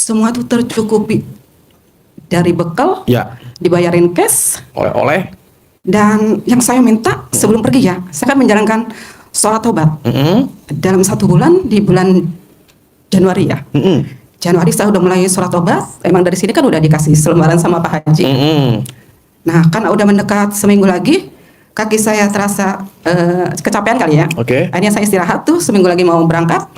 semua tuh tercukupi dari bekal, Ya, dibayarin cash, oleh-oleh. dan yang saya minta sebelum pergi ya, saya kan menjalankan sholat tobat dalam 1 bulan di bulan Januari ya. Januari saya udah mulai sholat tobat, emang dari sini kan udah dikasih selembaran sama Pak Haji. Nah kan udah mendekat seminggu lagi, kaki saya terasa kecapean kali ya. Oke. Akhirnya saya istirahat tuh, seminggu lagi mau berangkat.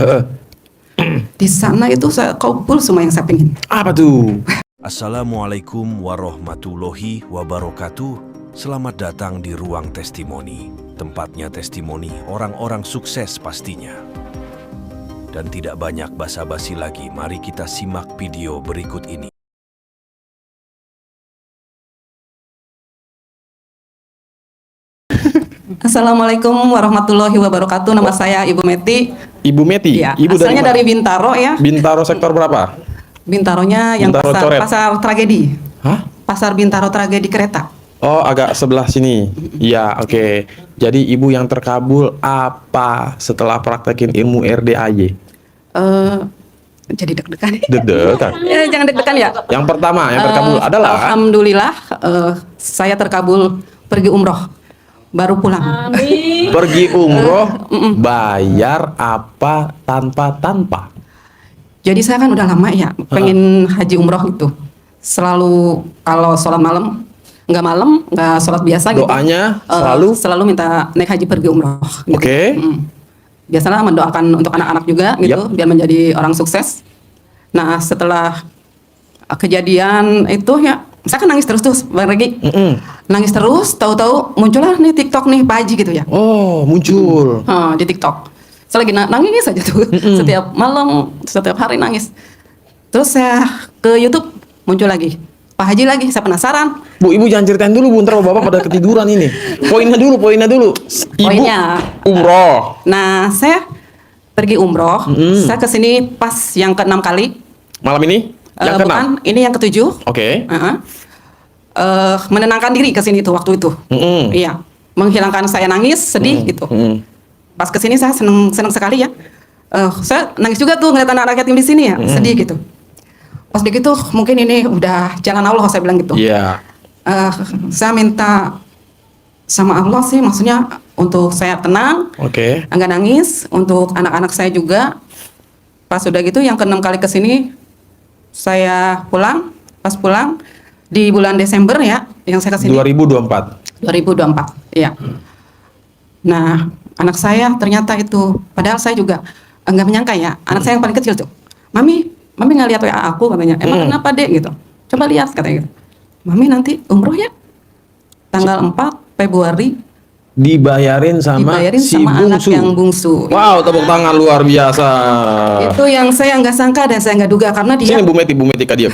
Di sana itu saya kabul semua yang saya pengen. Apa tuh? Assalamualaikum warahmatullahi wabarakatuh. Selamat datang di Ruang Testimoni. Tempatnya testimoni orang-orang sukses pastinya. Dan tidak banyak basa-basi lagi, mari kita simak video berikut ini. Assalamualaikum warahmatullahi wabarakatuh. Nama saya Ibu Meti. Ibu Meti? Ya, Ibu asalnya mana? dari Bintaro ya. Bintaro sektor berapa? Bintaronya yang Bintaro Coret. pasar tragedi. Hah? Pasar Bintaro tragedi kereta. Oh, agak sebelah sini. Iya, oke. Jadi ibu yang terkabul apa setelah praktekin ilmu RDAY? Jadi deg-degan. Deg-degan. Ya, jangan deg-degan ya. Yang pertama yang terkabul adalah Alhamdulillah saya terkabul pergi umroh. Baru pulang. pergi umroh, bayar apa tanpa? Jadi saya kan udah lama ya pengen haji umroh gitu. Selalu kalau sholat malam, nggak sholat biasa gitu. Doanya selalu minta naik haji pergi umroh. Gitu. Oke. Biasalah mendoakan untuk anak-anak juga gitu, biar menjadi orang sukses. Nah setelah kejadian itu ya, saya kan nangis terus Bang Regi. Nangis terus, tahu-tahu muncullah nih TikTok nih Pak Haji gitu ya. Oh, muncul. Di TikTok. Saya lagi nangis aja tuh. Setiap malam, setiap hari nangis. Terus saya ke YouTube, muncul lagi Pak Haji lagi, saya penasaran. Bu, ibu jangan ceritain dulu, Bu, ntar bapak pada ketiduran ini. Poinnya dulu. Ibu Poinnya, umroh. Nah, saya pergi umroh. Saya kesini pas yang ke-6 kali. Malam ini? Yang ke-6? Bukan, ini yang ke-7. Oke. Menenangkan diri kesini tuh waktu itu. Iya, menghilangkan saya nangis, sedih gitu. Pas kesini saya seneng sekali ya. Saya nangis juga tuh ngeliat anak-anak yatim di sini ya, sedih gitu. Pas begitu mungkin ini udah jalan Allah, saya bilang gitu. Iya. Saya minta sama Allah sih, maksudnya untuk saya tenang, Oke. enggak nangis, untuk anak-anak saya juga. Pas udah gitu yang ke-6 kali kesini saya pulang, pas pulang di bulan Desember ya, yang saya kesini 2024. 2024, iya. Nah, anak saya ternyata itu, padahal saya juga enggak menyangka ya, anak saya yang paling kecil tuh, Mami nggak lihat WA aku katanya, emang kenapa dek gitu, coba lihat katanya gitu. Mami nanti umroh ya, tanggal 4 Februari Dibayarin sama si anak bungsu. yang bungsu. Wow, tepuk tangan luar biasa. Itu yang saya nggak sangka dan saya nggak duga karena dia. Sini Bu Meti, kadia,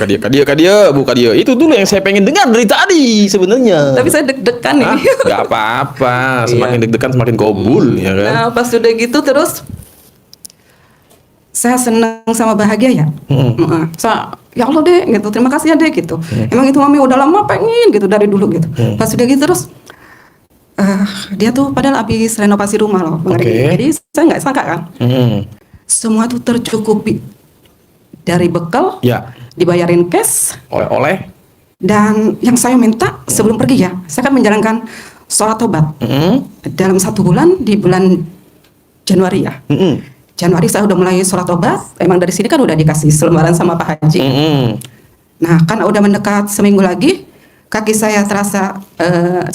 Bu Kadia. Itu dulu yang saya pengen dengar dari tadi sebenarnya. Tapi saya deg-degan ini. Gak apa-apa, semakin deg-degan semakin kabul, ya kan? Nah, pas udah gitu terus saya senang sama bahagia ya. Saya, ya Allah deh gitu, terima kasih ya deh gitu. Emang itu Mami udah lama pengen gitu dari dulu gitu. Pas udah gitu terus dia tuh padahal habis renovasi rumah loh, Bang Regi. Jadi saya nggak sangka kan. Semua tuh tercukupi dari bekal, dibayarin cash, Oleh-oleh. dan yang saya minta sebelum pergi ya, saya kan menjalankan sholat tobat dalam 1 bulan di bulan Januari ya. Januari saya udah mulai sholat tobat, emang dari sini kan udah dikasih selembaran sama Pak Haji. Nah kan udah mendekat seminggu lagi, kaki saya terasa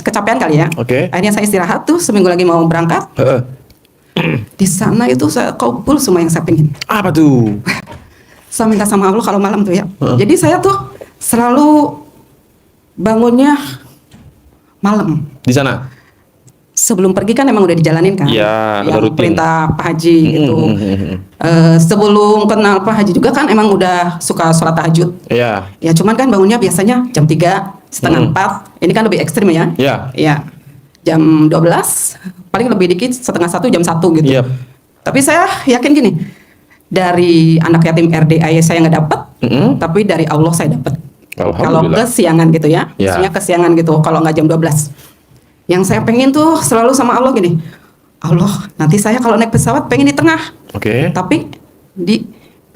kecapean kali ya. Akhirnya saya istirahat tuh, seminggu lagi mau berangkat. Di sana itu saya kabul semua yang saya pengen. Apa tuh? Saya minta sama Allah kalau malam tuh ya. Jadi saya tuh selalu bangunnya malam. Di sana? Sebelum pergi kan emang udah dijalanin kan. Iya, yang rutin. perintah Pak Haji gitu. Sebelum kenal Pak Haji juga kan emang udah suka sholat tahajud. Iya. Ya cuman kan bangunnya biasanya jam 3, setengah 4. Ini kan lebih ekstrim ya. Iya. Iya. Jam 12, paling lebih dikit setengah 1, jam 1 gitu. Iya. Tapi saya yakin gini, dari anak yatim RDAY saya nggak dapat, tapi dari Allah saya dapat. Kalau Alhamdulillah. kesiangan gitu ya, maksudnya kesiangan gitu, kalau nggak jam 12. Yang saya pengen tuh selalu sama Allah gini, Allah nanti saya kalau naik pesawat pengen di tengah, Oke. tapi di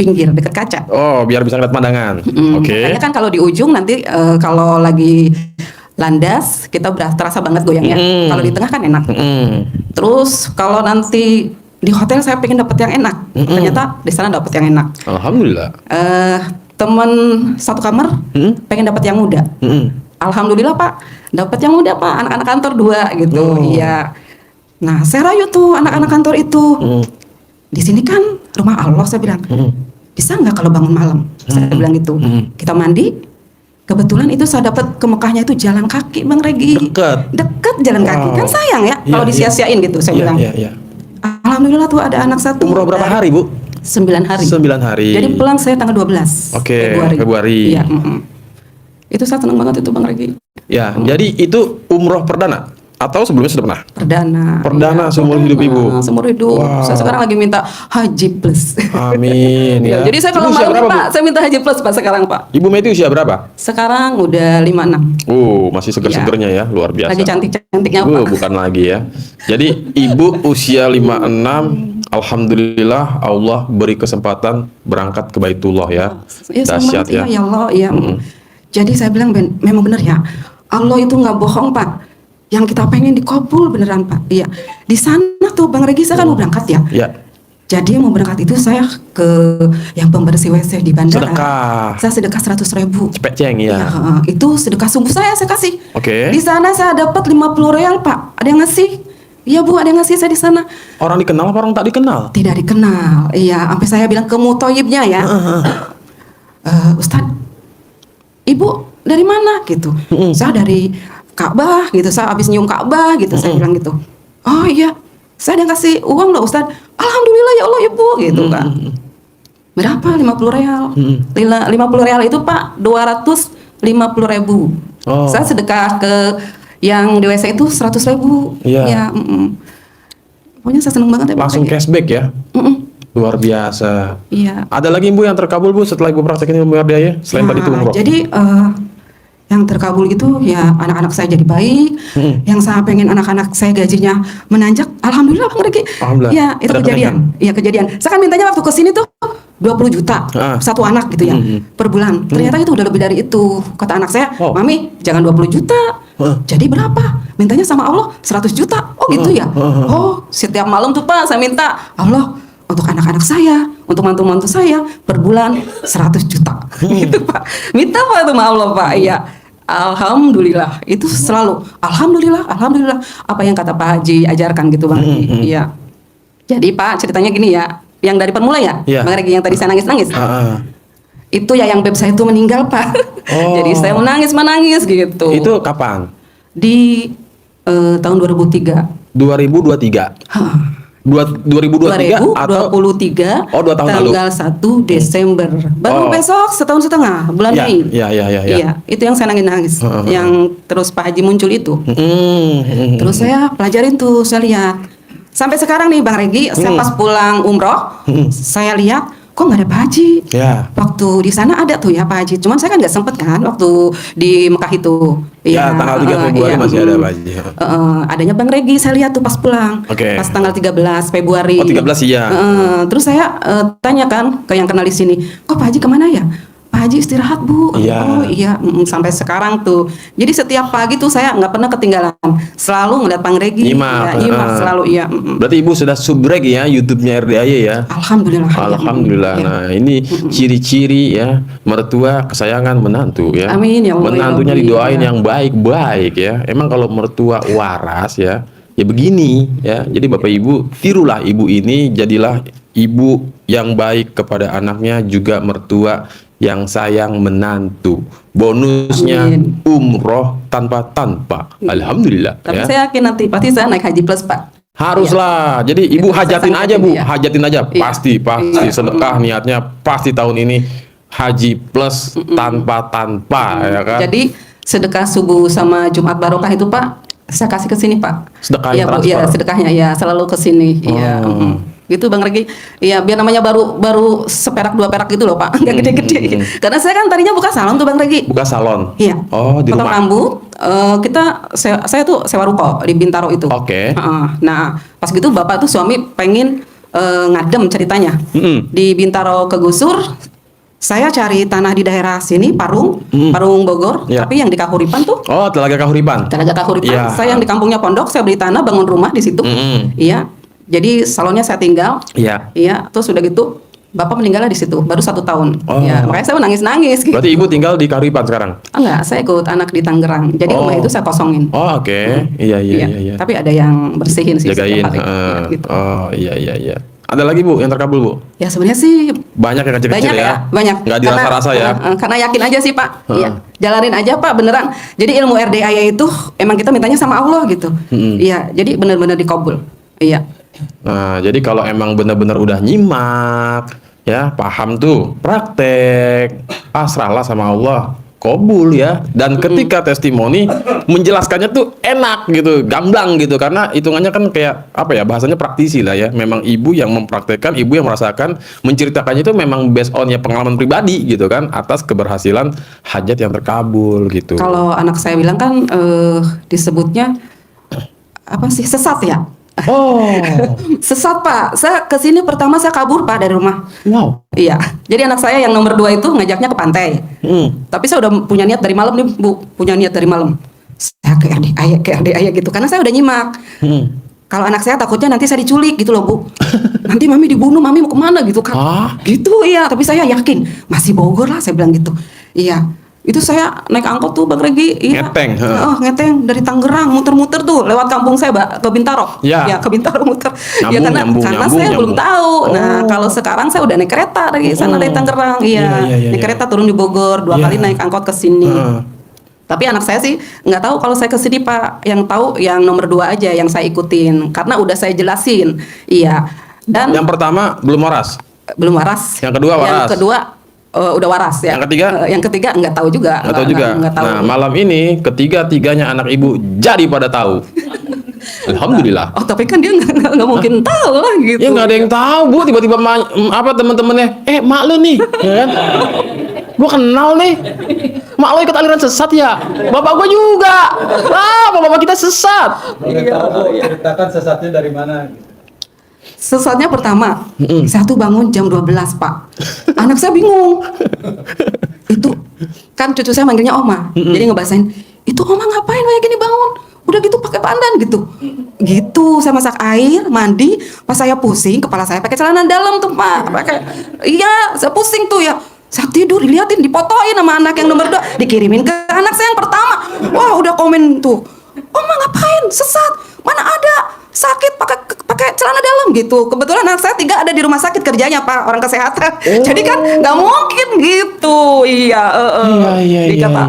pinggir dekat kaca. Oh, biar bisa ngeliat pandangan. Oke. Makanya kan kalau di ujung nanti kalau lagi landas kita terasa banget goyangnya. Kalau di tengah kan enak. Terus kalau nanti di hotel saya pengen dapet yang enak. Ternyata di sana dapet yang enak. Alhamdulillah. Temen satu kamar pengen dapat yang muda. Alhamdulillah Pak, dapat yang muda Pak, anak-anak kantor 2 gitu. Iya. Nah, saya rayu tuh anak-anak kantor itu. Di sini kan rumah Allah, saya bilang. Bisa nggak kalau bangun malam? Saya bilang gitu. Kita mandi. Kebetulan itu saya dapat ke Mekahnya itu jalan kaki, Bang Regi. Deket jalan kaki. Kan sayang ya kalau disia-siain gitu, saya bilang. Alhamdulillah tuh ada anak satu. Umroh berapa hari, Bu? 9 hari. 9 hari. Jadi pulang saya tanggal 12 Februari. Iya, itu saya senang banget itu Bang Regi. Ya, jadi itu umroh perdana atau sebelumnya sudah pernah? Perdana ya, seumur hidup Ibu. Seumur hidup. Wow. Saya sekarang lagi minta haji plus. Amin ya. Jadi saya kalau Ibu usia malam berapa, Pak, Bu? saya minta haji plus Pak sekarang Pak. Ibu Meti usia berapa? Sekarang udah 56. Masih seger-segernya ya, luar biasa. Lagi cantik-cantiknya Pak. Bukan lagi ya. Jadi Ibu usia 56, alhamdulillah Allah beri kesempatan berangkat ke Baitullah ya. Dahsyat ya. Ya Allah, ya. Jadi saya bilang memang benar ya. Allah itu nggak bohong Pak. Yang kita pengen dikabul beneran Pak. Iya. Di sana tuh Bang Regi saya kan mau berangkat ya. Iya. Jadi mau berangkat itu saya ke yang pembersih WC di bandara. Sedekah. Saya sedekah 100.000. Cepeceng ya. Itu sedekah sungguh saya kasih. Oke. Di sana saya dapat 50 real Pak. Ada yang ngasih. Iya Bu, ada yang ngasih saya di sana. Orang dikenal apa orang tak dikenal? Tidak dikenal. Iya, sampai saya bilang ke mutoyibnya ya. Ustadz, Ibu dari mana gitu? Saya dari Ka'bah gitu. Saya habis nyium Ka'bah gitu. Saya bilang gitu. Oh iya, saya ada yang kasih uang loh Ustadz. Alhamdulillah ya Allah Ibu gitu kan. Berapa? 50 real. 50 real itu Pak 250.000. Saya sedekah ke yang di WC itu 100.000. Iya. Ya, pokoknya saya seneng banget ya. Langsung cashback ya. Luar biasa. Iya. Ada lagi Ibu yang terkabul Bu setelah Ibu praktekin ilmu RDA selain tadi itu umroh? Jadi yang terkabul itu ya anak-anak saya jadi baik. Yang saya pengen anak-anak saya gajinya menanjak. Alhamdulillah Bang Regi. Alhamdulillah. Ya itu Ada kejadian. Iya kejadian. Saya kan mintanya waktu ke sini tuh 20 juta satu anak gitu ya per bulan. Ternyata itu udah lebih dari itu. Kata anak saya, Mami jangan 20 juta. Jadi berapa? Mintanya sama Allah 100 juta. Oh gitu ya. Oh setiap malam tuh Pak saya minta Allah untuk anak-anak saya, untuk mantu-mantu saya per bulan 100 juta. Gitu Pak. Minta Pak itu sama Allah Pak. Iya. Alhamdulillah. Itu selalu alhamdulillah, alhamdulillah. Apa yang kata Pak Haji ajarkan gitu Bang. Iya. Jadi Pak ceritanya gini ya. Yang dari permula ya, Bang Regi yang tadi saya nangis-nangis. Itu ya yang beb saya itu meninggal Pak. Jadi saya menangis gitu. Itu kapan? Di tahun 2003. 2023. 2023 atau 2023 2 tahun lalu. tanggal 1 Desember. Baru besok setahun setengah bulan Mei. Iya. Itu yang saya nangis-nangis. Yang terus Pak Haji muncul itu. Terus saya pelajarin tuh, saya lihat. Sampai sekarang nih Bang Regi, saya pas pulang umroh, saya lihat kok nggak ada Pak Haji. Waktu di sana ada tuh ya Pak Haji. Cuman saya kan nggak sempet kan waktu di Mekah itu. Ya, tanggal 3 Februari masih ada Pak Haji. Adanya Bang Regi saya lihat tuh pas pulang. Pas tanggal 13 Februari. 13 iya. Terus saya tanya kan ke yang kenal di sini, kok Pak Haji kemana ya? Pak Haji istirahat Bu. Oh iya, sampai sekarang tuh. Jadi setiap pagi tuh saya nggak pernah ketinggalan. Selalu ngeliat Bang Regi. Nyimak selalu iya. Berarti Ibu sudah subrek ya YouTube-nya RDAY ya? Alhamdulillah. Alhamdulillah. Ya. Nah ini ciri-ciri ya mertua kesayangan menantu ya. Amin ya Allah. Menantunya didoain yang baik-baik ya. Emang kalau mertua waras ya begini ya. Jadi Bapak Ibu tirulah ibu ini, jadilah ibu yang baik kepada anaknya, juga mertua yang sayang menantu. Bonusnya umroh tanpa. Alhamdulillah. Tapi saya yakin nanti pasti saya naik haji plus Pak. Haruslah. Jadi Ibu hajatin aja Bu, hajatin aja. Pasti sedekah niatnya pasti tahun ini haji plus tanpa ya kan. Jadi sedekah subuh sama Jumat barokah itu Pak, saya kasih ke sini Pak. Sedekahnya ya, sedekahnya ya selalu ke sini. Iya. Gitu Bang Regi. Iya, biar namanya baru seperak 2 perak gitu loh Pak. Enggak gede-gede. Karena saya kan tadinya buka salon tuh Bang Regi. Buka salon. Iya. Oh, di potong rumah. rambut. Saya tuh sewa ruko di Bintaro itu. Oke. Nah, pas gitu bapak tuh suami pengen ngadem ceritanya. Di Bintaro kegusur, saya cari tanah di daerah sini Parung Bogor, Ya. tapi yang di Kahuripan tuh Oh, Telaga Kahuripan. Telaga Kahuripan. Iya. Saya yang di kampungnya Pondok, saya beli tanah, bangun rumah di situ. Iya. Jadi salonnya saya tinggal. Iya. Iya. Terus udah gitu, bapak meninggalnya di situ, baru 1 tahun. Oh. Ya, makanya saya nangis-nangis. Gitu. Berarti ibu tinggal di Kahuripan sekarang? Enggak, saya ikut anak di Tangerang. Jadi rumah itu saya kosongin. Oh, oke. Iya. Tapi ada yang bersihin sih Jagain. setiap hari. Ya, gitu. Oh, iya. Ada lagi Bu yang terkabul Bu? Ya sebenarnya sih Banyak yang kecil-kecil banyak ya? ya, banyak. Nggak dirasa-rasa ya? Karena yakin aja sih Pak. Iya, jalanin aja Pak, beneran. Jadi ilmu RDAY itu emang kita mintanya sama Allah gitu. Iya, jadi bener-bener dikabul. Iya. Nah, jadi kalau emang benar-benar udah nyimak, ya paham tuh, praktek, pasrahlah sama Allah, kabul ya. Dan ketika testimoni menjelaskannya tuh enak gitu, gamblang gitu, karena hitungannya kan kayak apa ya, bahasanya praktisi lah ya. Memang ibu yang mempraktekkan, ibu yang merasakan, menceritakannya itu memang based on ya pengalaman pribadi gitu kan, atas keberhasilan hajat yang terkabul gitu. Kalau anak saya bilang kan disebutnya apa sih, sesat ya? Oh, Sesat Pak. Saya kesini pertama saya kabur Pak dari rumah. wow. Iya. Jadi anak saya yang nomor 2 itu ngajaknya ke pantai. Tapi saya udah punya niat dari malam nih Bu, punya niat dari malam. Saya ke RDAY gitu, karena saya udah nyimak. Kalau anak saya takutnya nanti saya diculik gitu loh Bu. Nanti mami dibunuh, mami mau kemana gitu kan. Gitu iya, tapi saya yakin masih Bogor lah, saya bilang gitu. Iya. Itu saya naik angkot tuh Bang Regi, iya. Ngeteng, Ngeteng dari Tangerang, muter-muter tuh lewat kampung saya ke Bintaro. Ya. Ke Bintaro muter. Nyambung, Karena saya belum tahu. Nah, kalau sekarang saya udah naik kereta dari sana dari Tangerang, iya. Naik kereta turun di Bogor, 2 kali naik angkot ke sini. Tapi anak saya sih nggak tahu kalau saya ke sini Pak. Yang tahu yang nomor 2 aja yang saya ikutin, karena udah saya jelasin. Iya. Dan Yang pertama belum waras. belum waras. Yang kedua waras. Yang kedua udah waras ya. Yang ketiga? Yang ketiga nggak tahu juga. Nggak tahu juga. Nggak tahu. Nah, malam ini ketiga-tiganya anak ibu jadi pada tahu. Alhamdulillah. Oh, tapi kan dia nggak mungkin tahu lah gitu. Ya nggak ada yang tahu Bu, tiba-tiba teman-temannya, mak lu nih, ya kan? Gua kenal nih. Mak lo ikut aliran sesat ya? Bapak gua juga. Bapak kita sesat. Boleh tahu Bu, ceritakan sesatnya dari mana? Sesatnya pertama, saya tuh bangun jam 12 Pak. Anak saya bingung. Itu kan cucu saya manggilnya Oma. Jadi ngebahasain, itu Oma ngapain kayak gini bangun? Udah gitu pakai pandan gitu. Gitu saya masak air, mandi, pas saya pusing, kepala saya pakai celana dalam tuh Pak. Iya, saya pusing tuh ya. Saya tidur, diliatin, dipotoin sama anak yang nomor 2, dikirimin ke anak saya yang pertama. Wah, udah komen tuh. Oma ngapain? Sesat. Mana ada sakit pakai celana dalam gitu. Kebetulan anak saya 3 ada di rumah sakit kerjanya Pak, orang kesehatan. Jadi kan nggak mungkin gitu. Iya. Dikata,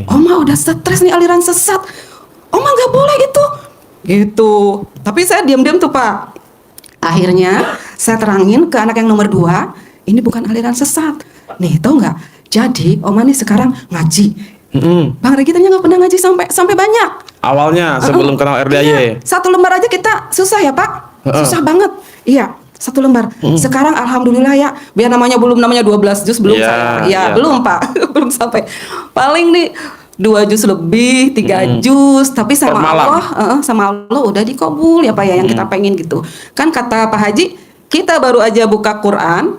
Oma udah stres nih aliran sesat. Oma nggak boleh gitu. Gitu. Tapi saya diam-diam tuh Pak. Akhirnya saya terangin ke anak yang nomor 2, ini bukan aliran sesat. Nih, tahu nggak? Jadi Oma nih sekarang ngaji. Bang Regi ternyata nggak pernah ngaji sampai banyak. Awalnya sebelum kenal RDAY. Iya, 1 lembar aja kita susah ya Pak. Susah banget. Iya, 1 lembar. Sekarang alhamdulillah ya, biar namanya 12 juz belum saya. Ya, belum Pak. Belum sampai. Paling nih 2 juz lebih, 3 juz, tapi sama Allah, sama Allah udah dikabul ya Pak ya yang kita pengen gitu. Kan kata Pak Haji, kita baru aja buka Quran.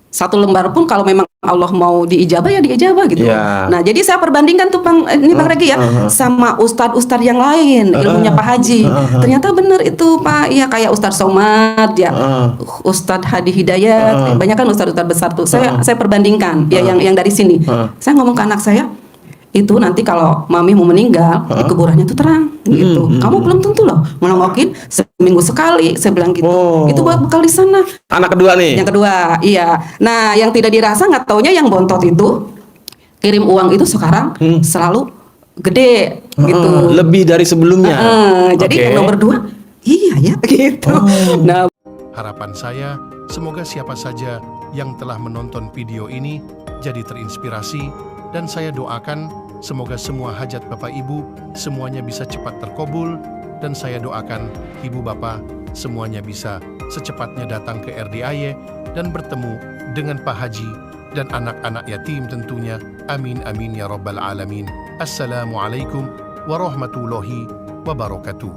1 lembar pun kalau memang Allah mau diijabah ya diijabah gitu. Yeah. Nah, jadi saya perbandingkan tuh Bang Regi ya sama ustadz-ustadz yang lain ilmunya Pak Haji. Ternyata bener itu Pak, ya kayak Ustadz Somad ya, Ustadz Hadi Hidayat, banyak kan ustadz-ustadz besar tuh. Saya perbandingkan ya yang dari sini. Saya ngomong ke anak saya, itu nanti kalau mami mau meninggal di kuburannya tuh terang gitu. Kamu belum tentu loh ngelongokin seminggu sekali, saya bilang gitu. Itu buat bekal di sana. Anak kedua nih. Yang kedua, iya. Nah, yang tidak dirasa nggak taunya yang bontot itu kirim uang itu sekarang selalu gede gitu. Lebih dari sebelumnya. Jadi nomor 2, iya ya gitu. Nah, Harapan saya, semoga siapa saja yang telah menonton video ini jadi terinspirasi, dan saya doakan semoga semua hajat Bapak Ibu semuanya bisa cepat terkabul, dan saya doakan Ibu Bapak semuanya bisa secepatnya datang ke RDAY dan bertemu dengan Pak Haji dan anak-anak yatim tentunya. Amin amin ya rabbal alamin. Assalamualaikum warahmatullahi wabarakatuh.